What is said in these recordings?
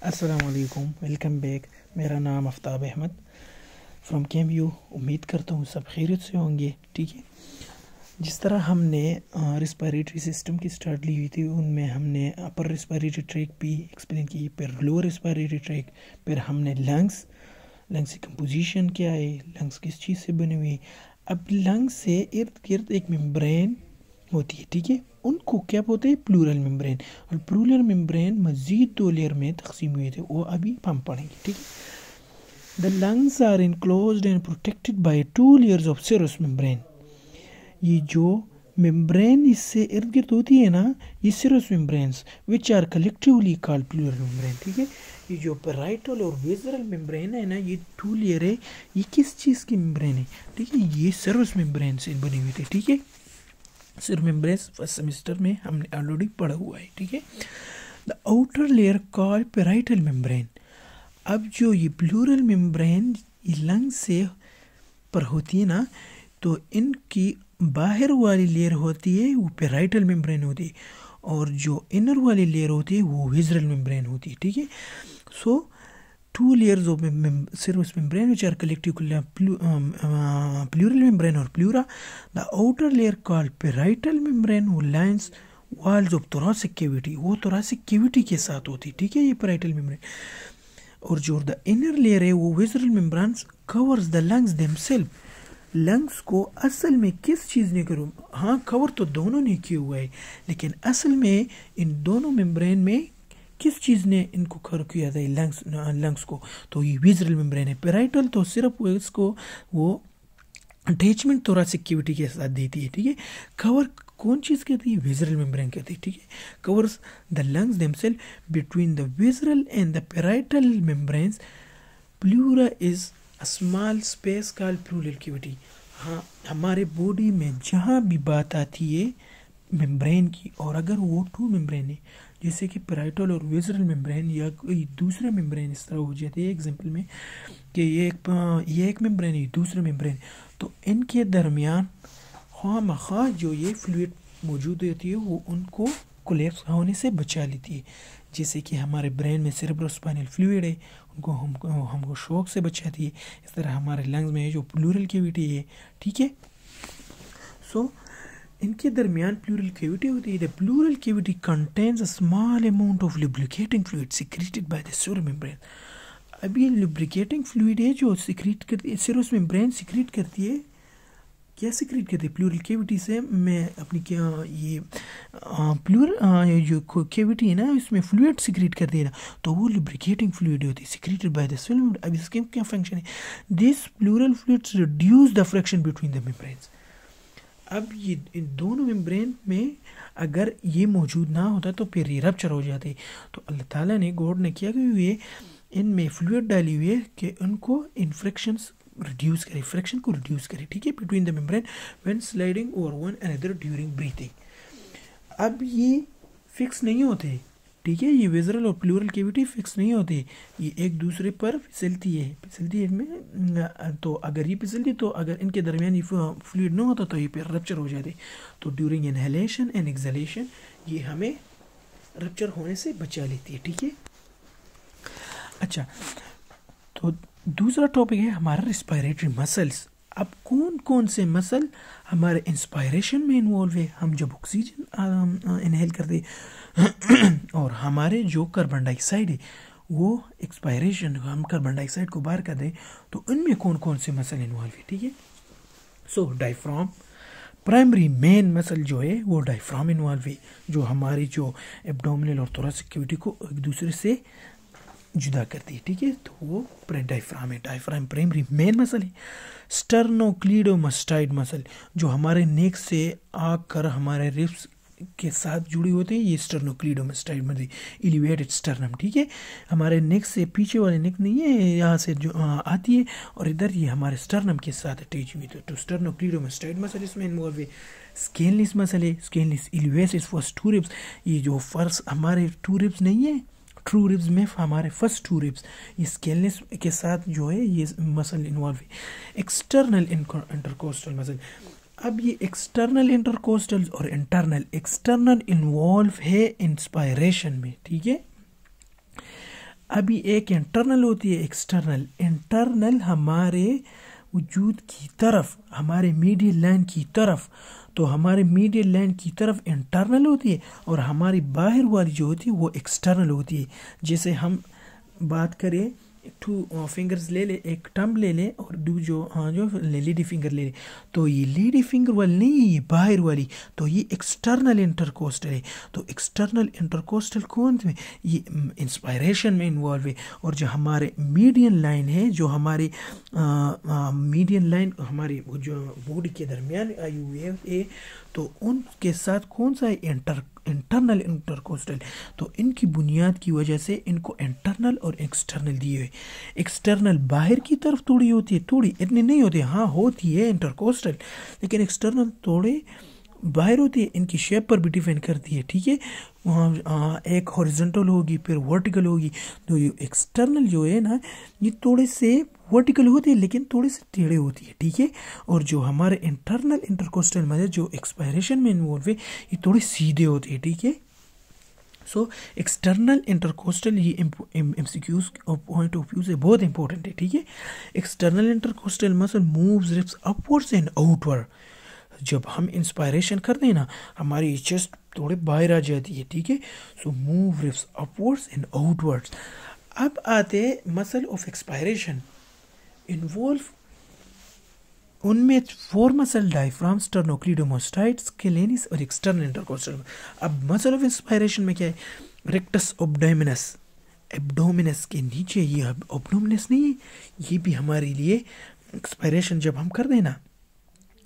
अस्सलाम वालेकुम, welcome back. मेरा नाम आफ्ताब अहमद फ्रॉम केएमयू। उम्मीद करता हूँ सब खैरियत से होंगे। ठीक है, जिस तरह हमने रिस्पायरेटरी सिस्टम की स्टार्ट ली हुई थी, उनमें हमने अपर रिस्पायरेटरी ट्रैक भी एक्सप्लेन की, फिर लोअर रिस्पायरेटरी ट्रैक, फिर हमने लंग्स की कंपोजिशन क्या है, लंग्स किस चीज़ से बने हुए हैं। अब लंग्स से इर्द गिर्द एक मेम्ब्रेन होती है। ठीक है, उनको क्या बोलते हैं? Pleural membrane. और प्लूरल मेम्ब्रेन मजीद 2 लेयर में तकसीम हुए थे, वो अभी हम पढ़ेंगे। ठीक है, the lungs are enclosed and protected by 2 layers of serous membrane. ये जो मेम्ब्रेन इससे इर्द गिर्द होती है ना, ये serous membranes which are collectively called pleural membrane. ठीक है, ये जो पैराइटल और विज़रल मेम्ब्रेन है ना, ये 2 लेयर है। ये किस चीज़ की मेम्ब्रेन है? ठीक है, ये सिरस मेम्ब्रेन से बनी हुई थी। ठीक है, सिरस मेम्ब्रेन फर्स्ट सेमेस्टर में हमने ऑलरेडी पढ़ा हुआ है। ठीक है, the outer layer called parietal membrane. अब जो ये प्लूरल मेम्ब्रेन लंग से पर होती है ना, तो इनकी बाहर वाली लेयर होती है वो पैराइटल मेम्ब्रेन होती है, और जो इनर वाली लेयर होती है वो विज़रल मेम्ब्रेन होती है। ठीक है, सो 2 layers of serous membrane which are collectively pleural membrane or pleura. The outer layer called parietal membrane who lines walls of thoracic cavity, वो thoracic cavity के साथ होती है। ठीक है, ये parietal membrane। और जो द inner layer है वो visceral membranes covers the lungs themselves। Lungs को असल में किस चीज़ ने करो? हाँ, कवर तो दोनों ने किया हुआ है, लेकिन असल में इन दोनों मेम्ब्रेन में किस चीज़ ने इनको कवर किया था? लंग्स को तो ये विज़रल मेम्ब्रेन है। पैराइटल तो सिर्फ इसको वो अटैचमेंट थोरासिक कैविटी के साथ देती है। ठीक है, कवर कौन चीज़ कहती है? विज़रल मेम्ब्रेन कहती है। ठीक है, covers the lungs themselves between the visceral and the parietal membranes. Pleura is a small space called pleural cavity. हाँ, हमारे बॉडी में जहाँ भी बात आती है मेम्ब्रेन की, और अगर वो 2 मेम्ब्रेन है जैसे कि पैराइटल और विज़रल मेम्ब्रेन, या कोई दूसरे मेम्ब्रेन इस तरह हो जाते हैं एग्जांपल में कि ये एक मेम्ब्रेन है, दूसरे मेम्ब्रेन, तो इनके दरमियान खामखा जो ये फ्लूइड मौजूद होती है वो उनको कोलैप्स होने से बचा लेती है। जैसे कि हमारे ब्रेन में सेरेब्रोस्पाइनल फ्लूइड है, उनको हमको शॉक से बचाती है। इस तरह हमारे लंग्स में जो प्लूरल कैविटी है, ठीक है, सो इनके दरमियान प्लूरल कैविटी होती है। The pleural cavity contains a small amount of lubricating fluid secreted by the serous membrane. अब ये लुब्रिकेटिंग फ्लूइड है जो सिक्रेट करती है, सिरस मेम्ब्रेन सिक्रेट करती है। क्या सिक्रेट करती है? प्लूरल कैविटी से मैं अपनी क्या ये प्लूरल जो कैविटी है ना, इसमें फ्लूइड सिक्रेट करती है ना, तो वो लुब्रिकेटिंग फ्लूइड होती है secreted by the serous membrane. अब इसके क्या फंक्शन है? This pleural fluids reduce the friction between the membranes. अब ये इन दोनों मेम्ब्रेन में अगर ये मौजूद ना होता तो फिर ये रप्चर हो जाते। तो अल्लाह ताला ने, गॉड ने क्या की हुई है, इनमें फ्लूइड डाली हुई है कि उनको इन्फ्रिक्शंस रिड्यूस करे, फ्रिक्शन को रिड्यूस करे। ठीक है, between the membrane when sliding over one another during breathing. अब ये फिक्स नहीं होते। ठीक है, ये विज़रल और प्लूरल कैविटी फिक्स नहीं होती, ये एक दूसरे पर फिसलती है इनमें। तो अगर ये फिसलती तो अगर इनके दरमियान ये फ्लूइड ना होता तो ये फिर रप्चर हो जाते। तो ड्यूरिंग इनहेलेशन एंड एक्सहेलेशन ये हमें रप्चर होने से बचा लेती है। ठीक है, अच्छा, तो दूसरा टॉपिक है हमारा रिस्पायरेटरी मसल्स। अब कौन कौन से मसल हमारे इंस्पायरेशन में इन्वॉल्व है? हम जब ऑक्सीजन इनहेल करते और हमारे जो कार्बन डाइऑक्साइड है वो एक्सपायरेशन, हम कार्बन डाइऑक्साइड को बाहर कर दें, तो उनमें कौन कौन से मसल इन्वॉल्व है? ठीक है, सो डायफ्राम, प्राइमरी मेन मसल जो है वो डायफ्राम इन्वॉल्व है, जो हमारी जो एब्डोमिनल और थोरेसिक कैविटी को एक दूसरे से जुदा करती है। ठीक है, तो वो डायफ्राम है। डायफ्राम प्राइमरी मेन मसल है। स्टर्नोक्लीडोमास्टाइड मसल जो हमारे नेक से आकर हमारे रिब्स के साथ जुड़ी होती है, ये स्टर्नोक्लीडोमास्टाइड मसल, एलिवेटेड स्टर्नम। ठीक है, हमारे नेक से पीछे वाले नेक नहीं है, यहाँ से जो आती है और इधर ये हमारे स्टर्नम के साथ अटैच हुई। तो स्टर्नोक्लीडोमास्टाइड मसल इसमें इन्वॉल्व है। स्केनलेस मसल है, स्केनलेस इलिवेटेड फर्स्ट 2 रिब्स, ये जो फर्स्ट हमारे 2 रिब्स नहीं है, ट्रू रिब्स में हमारे फर्स्ट 2 रिब्स, ये स्केलनेस के साथ जो है ये मसल इन्वॉल्व है। एक्सटर्नल इंटरकोस्टल मसल, अब ये एक्सटर्नल इंटरकोस्टल और इंटरनल, एक्सटर्नल इन्वॉल्व है इंस्पायरेशन में। ठीक है, अभी एक इंटरनल होती है, एक्सटर्नल। इंटरनल हमारे वजूद की तरफ, हमारे मीडियल लाइन की तरफ, तो हमारे मीडियल लाइन की तरफ इंटरनल होती है और हमारी बाहर वाली जो होती है वो एक्सटर्नल होती है। जैसे हम बात करें, 2 फिंगर्स ले ले, एक टम्ब ले ले और जो लेडी फिंगर ले ले, तो ये लेडी फिंगर वाली नहीं है, ये बाहर वाली, तो ये एक्सटर्नल इंटरकोस्टल है। तो एक्सटर्नल इंटरकोस्टल कौन है? ये इंस्पायरेशन में इन्वॉल्व है। और जो हमारे मीडियन लाइन है, जो हमारे मीडियन लाइन हमारे जो बॉडी के दरमियान आई हुई है, तो उनके साथ कौन सा है? Internal intercostal. तो इनकी बुनियाद की वजह से इनको इंटरनल और एक्सटर्नल दिए हुए। एक्सटर्नल बाहर की तरफ थोड़ी होती है, थोड़ी, इतनी नहीं होती, हाँ होती है इंटरकोस्टल, लेकिन एक्सटर्नल थोड़े बाहर होती है। इनकी शेप पर भी डिपेंड करती है, ठीक है। वहाँ एक हॉरिजॉन्टल होगी, फिर वर्टिकल होगी। तो ये एक्सटर्नल जो है ना, ये थोड़े से वर्टिकल होते हैं लेकिन थोड़े से टेढ़े होती है, ठीक है। और जो हमारे इंटरनल इंटरकोस्टल में जो एक्सपायरेशन में इन्वॉल्व है, ये थोड़े सीधे होते हैं, ठीक है। सो एक्सटर्नल इंटरकोस्टल, ये एमसीक्यूज पॉइंट ऑफ व्यू से बहुत इंपॉर्टेंट है, ठीक है। External intercostal muscle moves ribs upwards and outward. जब हम इंस्पायरेशन करते हैं ना, हमारी चेस्ट थोड़े बाहर आ जाती है, ठीक है। So move ribs upwards and outwards. अब आते हैं मसल ऑफ एक्सपायरेशन, इन्वॉल्व उनमें 4 मसल, डायफ्राम, स्टर्नोक्लीडोमास्टाइड्स, स्केलेनिस और एक्सटर्नल इंटरकोस्टल। अब मसल ऑफ इंस्पायरेशन में क्या है? रेक्टस एब्डोमिनस, एब्डोमिनस के नीचे, ये एब्डोमिनस नहीं है, ये भी हमारे लिए एक्सपायरेशन जब हम कर देना,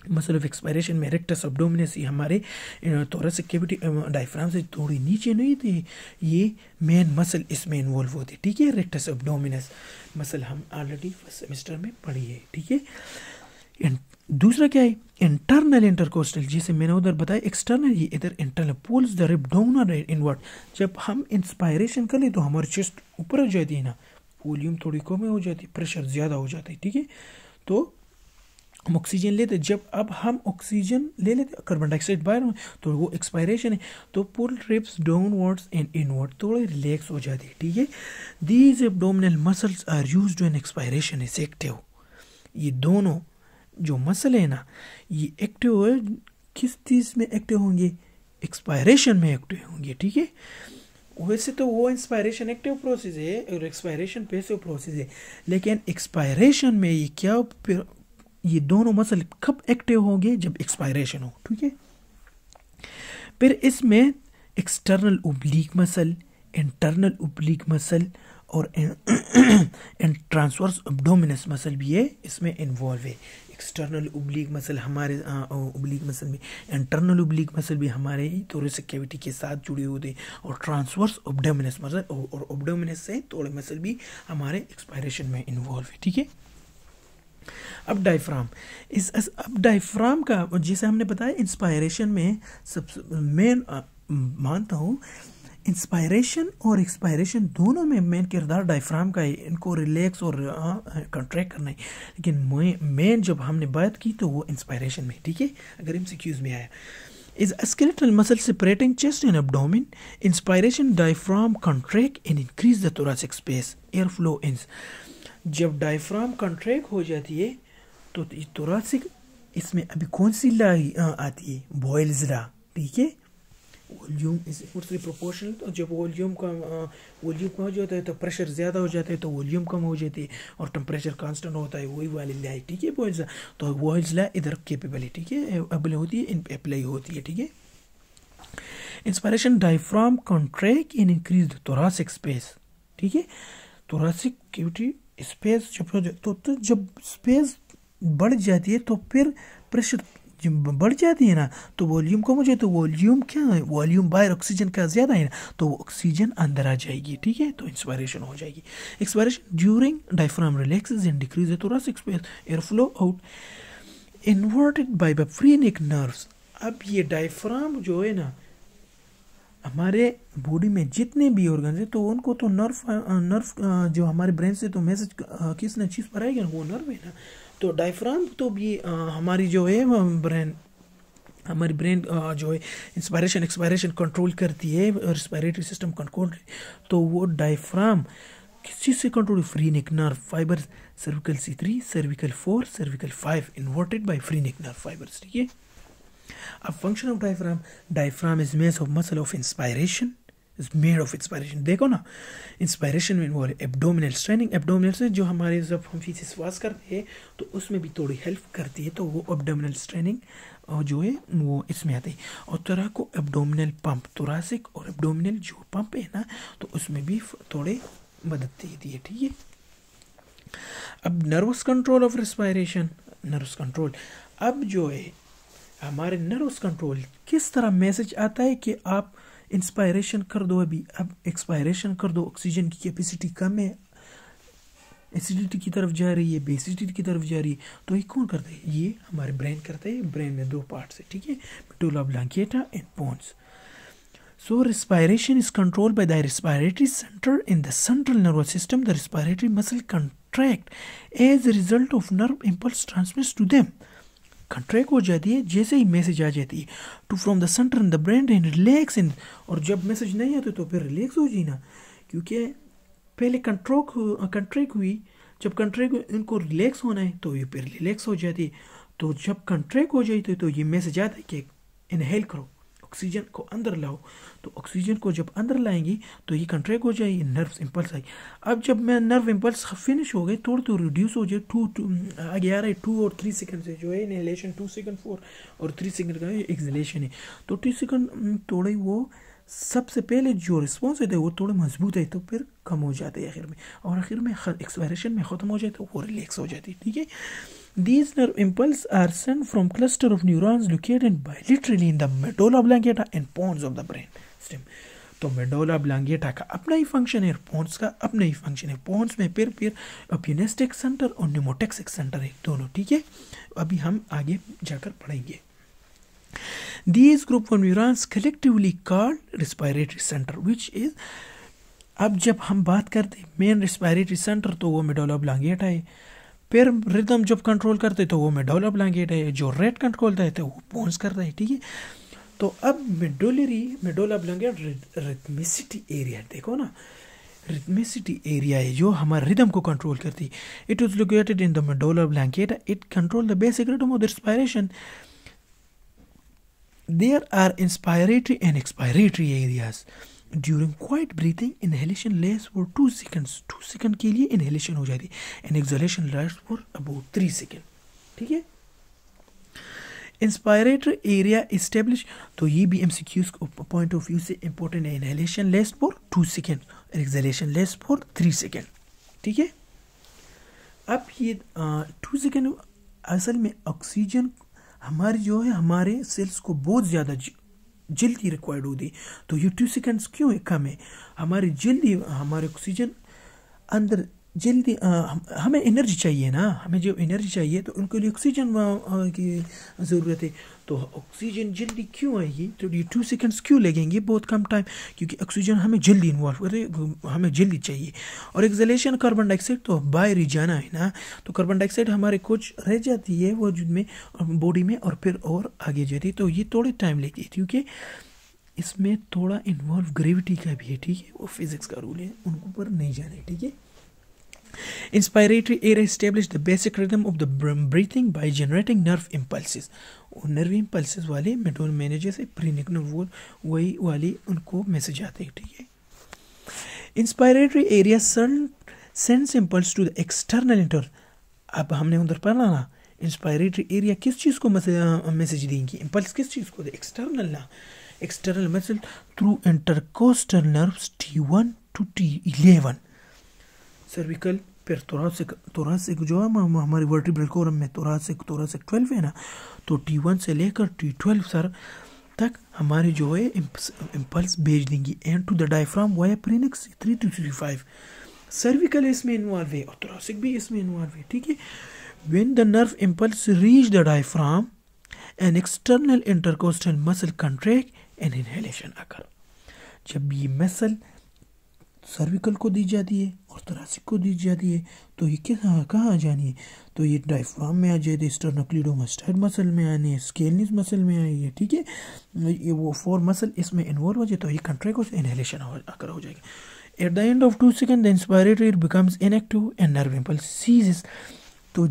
मसल ऑफ एक्सपायरेशन में रेक्टस एब्डोमिनस, ये हमारे थोरेसिक कैविटी डायफ्राम से थोड़ी नीचे नहीं थी, ये मेन मसल इसमें इन्वॉल्व होती, ठीक है। रेक्टस एब्डोमिनस मसल हम ऑलरेडी फर्स्ट सेमेस्टर में पढ़ी है, ठीक है। दूसरा क्या है? इंटरनल इंटरकोस्टल, जिसे मैंने उधर बताया एक्सटर्नल, ये इधर internal, pulls the rib down और इनवर्ड। जब हम इंस्पायरेशन करें तो हमारी चेस्ट ऊपर हो जाती है ना, वॉल्यूम थोड़ी कम हो जाती है, प्रेशर ज़्यादा हो जाता है, ठीक है। तो हम ऑक्सीजन लेते, जब अब हम ऑक्सीजन ले लेते, कार्बन डाइऑक्साइड बाहर, तो वो एक्सपायरेशन है, तो pull ribs downwards and inward, थोड़े रिलैक्स हो जाती है, ठीक है। These abdominal muscles are used when expiration is active. ये दोनों जो मसल है ना, ये एक्टिव है, किस चीज़ में एक्टिव होंगे? एक्सपायरेशन में एक्टिव होंगे, ठीक है। वैसे तो वो इंस्पायरेशन एक्टिव प्रोसेस है और एक्सपायरेशन पैसिव प्रोसेस है, लेकिन एक्सपायरेशन में ये क्या, ये दोनों मसल कब एक्टिव होंगे? जब एक्सपायरेशन हो, ठीक है। फिर इसमें external oblique muscle, internal oblique muscle और ट्रांसवर्स एब्डोमिनस मसल भी है इसमें इन्वॉल्व है। एक्सटर्नल ओब्लिक मसल हमारे ओब्लिक मसल में, इंटरनल ओब्लिक मसल भी हमारे थोरेसिक कैविटी के साथ जुड़े होते हैं, और ट्रांसवर्स एब्डोमिनस मसल और एब्डोमिनस से थोड़े मसल भी हमारे एक्सपायरेशन में इन्वॉल्व है, ठीक है। अब डायफ्राम, अब डायफ्राम का, जैसे हमने बताया इंस्पायरेशन में सबसे मेन मानता हूँ, इंस्पायरेशन और एक्सपायरेशन दोनों में मेन किरदार डायफ्राम का है, इनको रिलैक्स और कंट्रैक्ट करना है। लेकिन मेन जब हमने बात की तो वो इंस्पायरेशन में, ठीक है। अगर एमसीक्यूज में आया, is a skeletal muscle separating chest and abdomen. Inspiration, diaphragm contract and increase the thoracic space. Airflow ins. जब डायफ्राम कंट्रैक्ट हो जाती है तो थोरासिक, इसमें अभी कौन सी ला आती है? बॉयल्स ला, ठीक है। वॉल्यूम इज उसी प्रोपोर्शनल, तो जब वॉल्यूम कम हो जाता है तो प्रेशर ज़्यादा हो जाता है, तो वॉल्यूम कम हो जाती है और टेम्परेचर कांस्टेंट होता है, वही वाली ला है, ठीक है। बॉयल्स ला, तो बॉयल्स ला इधर कैपेबल है, ठीक है, अबल होती है, अप्लाई होती है, ठीक है। Inspiration, diaphragm contract and increase the thoracic space, ठीक है। थोरासिक कैविटी स्पेस तो जब स्पेस बढ़ जाती है तो फिर प्रेशर जब बढ़ जाती है ना, तो वॉल्यूम कम हो जाए, तो वॉल्यूम क्या है? वॉल्यूम बाहर ऑक्सीजन का ज़्यादा है ना, तो ऑक्सीजन अंदर आ जाएगी, ठीक है। तो इंस्पायरेशन हो जाएगी। Expiration, during diaphragm relaxes and decrease the thoracic space, air flow out inverted by the phrenic nerves. अब ये डायफ्राम जो है ना, हमारे बॉडी में जितने भी ऑर्गन है, तो उनको तो नर्व जो हमारे ब्रेन से तो मैसेज किसने चीज़ पर आएगा, वो नर्व है ना। तो डायफ्राम तो भी हमारी जो है हमारी ब्रेन जो है इंस्पायरेशन एक्सपायरेशन कंट्रोल करती है, रेस्पिरेटरी सिस्टम कंट्रोल, तो वो डायफ्राम किस चीज़ से control? Free neck nerve fibre, cervical C3, cervical 4, cervical 5 inverted by free neck nerve fibres, ठीक है। अब function of diaphragm, diaphragm is made of muscle of inspiration, is made of inspiration. देखो ना, inspiration में वो abdominal straining, abdominal से जो हमारे जब हम फीसिस करते हैं तो उसमें भी थोड़ी हेल्प करती है, तो वो एब्डोमिनल स्ट्रेनिंग जो है वो इसमें आती है। और तरह को एब्डोमिनल पंप, थोरासिक और एब्डोमिनल जो पंप है ना, तो उसमें भी थोड़े मदद देती है, ठीक है। अब nervous control of respiration, nervous control, अब जो है हमारे नर्वस कंट्रोल किस तरह मैसेज आता है कि आप इंस्पायरेशन कर दो, अभी अब एक्सपायरेशन कर दो, ऑक्सीजन की कैपेसिटी कम है, एसिडिटी की तरफ जा रही है, बेसिडिटी की तरफ जा रही है, तो ये कौन करता है? ये हमारे ब्रेन करता है। ब्रेन में दो पार्ट्स है, ठीक है, medulla oblongata and pons. So respiration is controlled by the respiratory center in the central nervous system. The respiratory muscle contract as a result of nerve impulse transmits to them. Contract हो जाती है जैसे ही message आ जाती है to from the center in the brain and relax in, और जब message नहीं आते तो फिर रिलैक्स हो जाए ना, क्योंकि पहले कंट्रैक्ट हुई, जब कंट्रैक्ट इनको रिलैक्स होना है तो ये फिर रिलैक्स हो जाती है। तो जब कंट्रैक्ट हो जाती है तो ये मैसेज आता है कि इनहेल करो, ऑक्सीजन को अंदर लाओ, तो ऑक्सीजन को जब अंदर लाएंगी तो ये कंट्रैक्ट हो जाएगी, नर्व इम्पल्स आई। अब जब मैं नर्व इम्पल्स फिनिश हो गए, थोड़ा तो रिड्यूस हो जाए, आगे आ रहा है 2 और 3 सेकंड से जो है इनहेलेशन, 2 सेकंड 4 और 3 सेकंड का एक्सहेलेशन है, तो 2 सेकंड थोड़े वो सबसे पहले जो रिस्पॉन्स होते हैं वो थोड़े मजबूत है, तो फिर कम हो जाते हैं आखिर में, और आखिर में एक्सपायरेशन में ख़त्म हो जाए तो वो रिलैक्स हो जाती है, ठीक है। These nerve impulses are sent from cluster of neurons located bilaterally in the medulla oblongata and pons of the brain stem. तो मेडोला ऑब्लांगेटा का अपना ही फंक्शन है, पोन्स का अपना ही फंक्शन है। पोन्स में फिर अप्यूनेस्टिक सेंटर और न्यूमोटेक्सिक सेंटर है दोनों, ठीक है। अभी हम आगे जाकर पढ़ेंगे। These group of neurons collectively called respiratory center, which is, अब जब हम बात करते हैं मेन रेस्पिरेटरी सेंटर तो वो मेडुला ऑब्लांगेटा है, फिर रिदम जब कंट्रोल करते तो वो मेडुला ऑब्लांगेटा है, जो रेट कंट्रोल करता है तो वो पोन्स करता है, ठीक है। तो अब मेडुला ऑब्लांगेटा रिथमिसिटी एरिया, देखो ना, रिथमिसिटी एरिया है जो हमारे रिदम को कंट्रोल करती है। It was located in the medulla oblongata, it control the basic rhythm of the respiration. There are inspiratory and expiratory areas. During quiet breathing, inhalation lasts for 2 seconds. 2 second के लिए inhalation हो जाती है, and exhalation lasts for about 3 seconds. ठीक है। Inspiratory area established, तो ये भी MCQs पॉइंट ऑफ व्यू से important है। Inhalation lasts for 2 seconds, and exhalation lasts for 3 seconds. ठीक है। अब ये 2 सेकंड असल में ऑक्सीजन हमारी जो है हमारे सेल्स को बहुत ज़्यादा जल्दी रिक्वायर्ड होती है, तो ये 2 सेकंड्स क्यों है कम है? हमारी जल्दी हमारे ऑक्सीजन अंदर जल्दी हमें एनर्जी चाहिए ना, हमें जो एनर्जी चाहिए तो उनके लिए ऑक्सीजन की ज़रूरत है, तो ऑक्सीजन जल्दी क्यों आएगी? तो ये 2 सेकंड्स क्यों लगेंगे, बहुत कम टाइम, क्योंकि ऑक्सीजन हमें जल्दी इन्वॉल्व करे, हमें जल्दी चाहिए। और एक्सहेलेशन कार्बन डाइऑक्साइड तो बाहर ही जाना है ना, तो कार्बन डाइऑक्साइड हमारे कुछ रह जाती है वजूद में और बॉडी में, और फिर और आगे जाती है, तो ये थोड़े टाइम लेती है, क्योंकि इसमें थोड़ा इन्वॉल्व ग्रेविटी का भी है, ठीक है, वो फिजिक्स का रूल है, उनको पर नहीं जाना है, ठीक है। Inspiratory area establish the basic rhythm of the breathing by generating nerve impulses. Nerve impulses वाले मेडोल मैनेजर से प्रीनिक्नोवोल वही वाली उनको मैसेज आते हैं, ठीक है। Inspiratory area sends impulse to the external inter, अब हमने उधर पढ़ा ना, इंस्पायरेटरी एरिया किस चीज़ को मैसेज देंगी, इम्पल्स किस चीज़ को, एक्सटर्नल ना, external message through intercostal nerves T1 to T11, cervical, फिर थोरासिक जो है हमारी वर्टिब्रल कॉलम में थोरासिक 12 है ना, तो T1 से लेकर T12 सर तक हमारी जो है इम्पल्स भेज देंगी, and to the diaphragm via phrenics 3 to 3-5, cervical इसमें इन्वॉल्व है और थोरासिक भी इसमें इन्वॉल्व है, ठीक है। When the nerve impulse reach the diaphragm an external intercostal muscle contract and inhalation occur, जब ये मसल सर्विकल को दी जाती है और थोरासिक को दी जाती है, तो ये कहाँ आ जानी है, तो ये डायफ्राम में आ जाए, स्टर्नोक्लीडोमास्टाइड मसल में आनी है, स्केलिस मसल में आई है, ठीक है, ये वो 4 मसल इसमें इन्वॉल्व हो जाए, तो ये कंट्रैक्ट हो जाए, इनहेलेशन आकर हो जाएगा। At the end of 2 seconds, the inspiratory ear becomes inactive and nerve impulse ceases. तो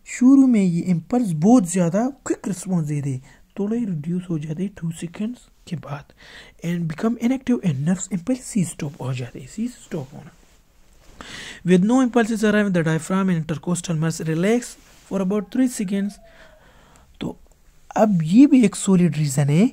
शुरू में ये इम्पल्स बहुत ज़्यादा क्विक रिस्पॉन्स दे दे, थोड़ा ही रिड्यूस हो जाते 2 सेकेंड्स के बाद, and become inactive and nerves impulse सी स्टॉप हो जाते, सी स्टॉप होना. With no impulses arriving, the diaphragm and intercostal muscles relax for about 3 seconds. तो अब ये भी एक सॉलिड रीज़न है,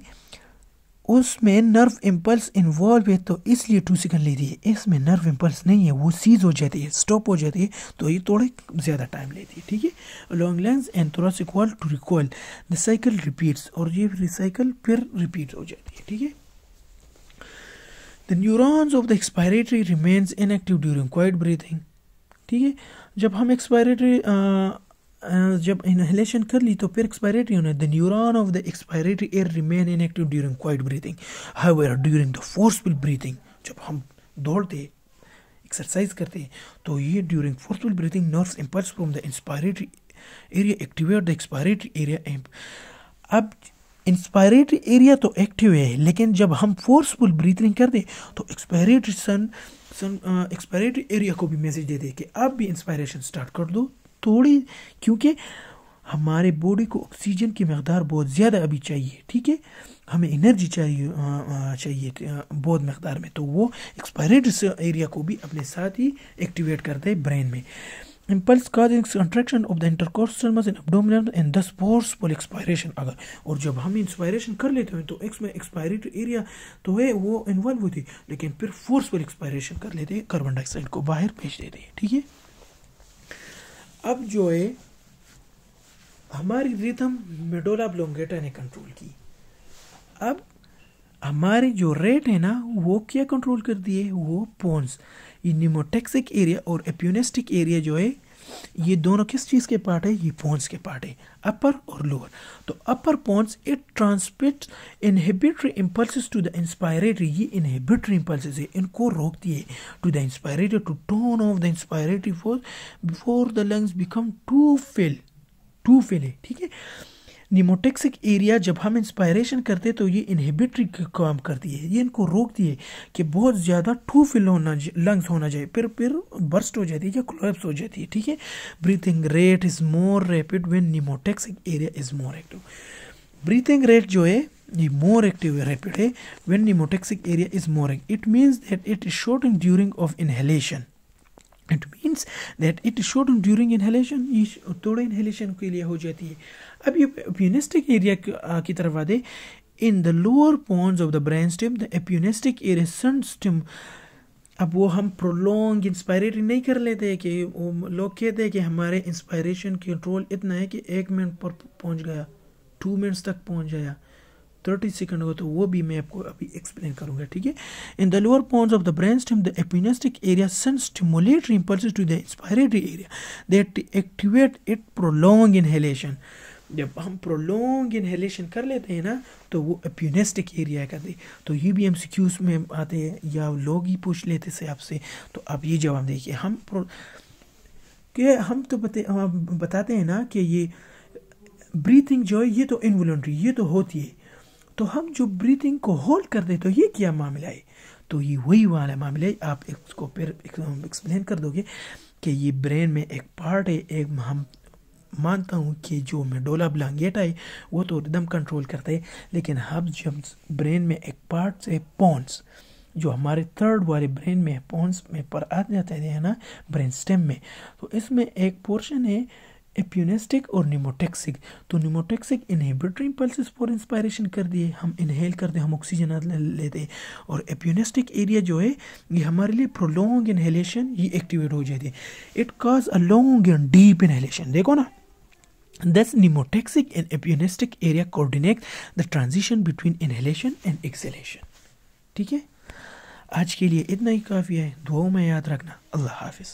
उसमें नर्व इम्पल्स इन्वॉल्व है तो इसलिए 2 सेकंड लेती है. इसमें नर्व इम्पल्स नहीं है, वो सीज हो जाती है, स्टॉप हो जाती है, तो ये थोड़ा ज़्यादा टाइम लेती है. ठीक है. Long lens and thoracic wall to recoil, the cycle repeats, और ये रिसाइकल फिर रिपीट हो जाती है. ठीक है. The neurons of the expiratory remains inactive during quiet breathing. ठीक है. जब हम एक्सपायरेटरी जब इनहेलेशन कर ली तो फिर एक्सपायरेटरी होना. The neuron of the expiratory air remain inactive during quiet breathing. However, during the forceful breathing, जब हम दौड़ते एक्सरसाइज करते तो ये during forceful breathing nerves impulse from the inspiratory area activate the expiratory area. अब inspiratory area तो active है, लेकिन जब हम फोर्सफुल ब्रीथिंग कर दे तो एक्सपायरेटरी एरिया को भी मैसेज दे दे कि अब भी इंस्पायरेशन स्टार्ट कर दो थोड़ी, क्योंकि हमारे बॉडी को ऑक्सीजन की मकदार बहुत ज़्यादा अभी चाहिए. ठीक है. हमें एनर्जी चाहिए बहुत मकदार में, तो वो एक्सपायरेटरी एरिया को भी अपने साथ ही एक्टिवेट करते हैं ब्रेन में. Impulse causing contraction of the intercostal muscle and abdominal and thus forceful expiration. अगर और जब हम इंस्पायरेशन कर लेते हैं तो इसमें एक्सपायरेटरी एरिया तो है वो इन्वॉल्व होती है, लेकिन फिर फोर्सफुल एक्सपायरेशन कर लेते हैं, कार्बन डाइऑक्साइड को बाहर भेज देते हैं. ठीक है. अब जो है हमारी रिदम मेडुला ऑब्लोंगेटा ने कंट्रोल की. अब हमारी जो रेट है ना वो क्या कंट्रोल कर दिए, वो पोन्स. ये निमोटेक्सिक एरिया और एपियोनेस्टिक एरिया जो है ये दोनों किस चीज़ के पार्ट है, ये पोन्स के पार्ट है, अपर और लोअर. तो upper pons it transmits inhibitory impulses to the inspiratory. ये इनहिबिटरी इम्पल्सेस है, इनको रोकती है to the inspiratory to turn off the inspiratory force before the lungs become to fill है. ठीक है. निमोटेक्सिक एरिया जब हम इंस्पायरेशन करते तो ये इनहिबिटरी काम करती है, ये इनको रोकती है कि बहुत ज़्यादा टू फिल होना लंग्स होना चाहिए, फिर बर्स्ट हो जाती है या कोलैप्स हो जाती है. ठीक है. Breathing rate is more rapid when pneumotaxic area is more active. Breathing rate जो है ये मोर एक्टिव रैपिड है when pneumotaxic area is more active. It means that it is shorten during of inhalation. It means that it is shortened during inhalation. ये थोड़ा inhalation के लिए हो जाती है. अब ये एपियोनेस्टिक एरिया की तरफ आते. In the lower pons of the brainstem, the epiyonestic area sunstem. अब वो हम प्रोलॉन्ग इंस्पायरेटरी नहीं कर लेते कि वो लोग कहते हैं कि हमारे इंस्पायरेशन कंट्रोल इतना है कि 1 मिनट पर पहुंच गया, 2 मिनट्स तक पहुंच गया, 30 सेकंड हो, तो वो भी मैं आपको अभी एक्सप्लेन करूंगा. ठीक है. In the lower pons of the brainstem the apneustic area send stimulatory impulses to the inspiratory area that activate it prolong inhalation. जब हम प्रोलॉन्ग इनहेलेशन कर लेते हैं ना तो वो एपियोनेस्टिक एरिया करते. तो ये भी एमसीक्यूज में आते हैं या लोग ही पूछ लेते से आपसे, तो आप ये जवाब देखिए. हम तो बताते हैं ना कि ये ब्रीथिंग जो है ये तो इनवॉलंटरी, ये तो होती है, तो हम जो ब्रीथिंग को होल्ड कर दे तो ये क्या मामला है, तो ये वही वाला मामला है. आप इसको फिर एक्सप्लेन कर दोगे कि ये ब्रेन में एक पार्ट है, एक हम मानता हूँ कि जो मेडुला ऑब्लोंगेटा है वो तो रिदम कंट्रोल करता है, लेकिन हम जब ब्रेन में एक पार्ट से पोन्स जो हमारे थर्ड वाले ब्रेन में पोन्स में पर आ जाते हैं ना ब्रेन स्टेम में, तो इसमें एक पोर्शन है एपियोनेस्टिक और निमोटेक्सिक. तो निमोटेक्सिक इनहिबिटरी इंपल्सेस फॉर इंस्पायरेशन कर दिए, हम इनहेल करते, हम ऑक्सीजन लेते, और एपियोनेस्टिक एरिया जो है ये हमारे लिए प्रोलॉन्ग इनहेलेशन ये एक्टिवेट हो जाती है. It cause a long and deep inhalation. देखो ना, thus pneumotaxic and epionestic area coordinate the transition between inhalation and exhalation. ठीक है. आज के लिए इतना ही काफ़ी है. दुआओं में याद रखना. अल्लाह हाफिज़.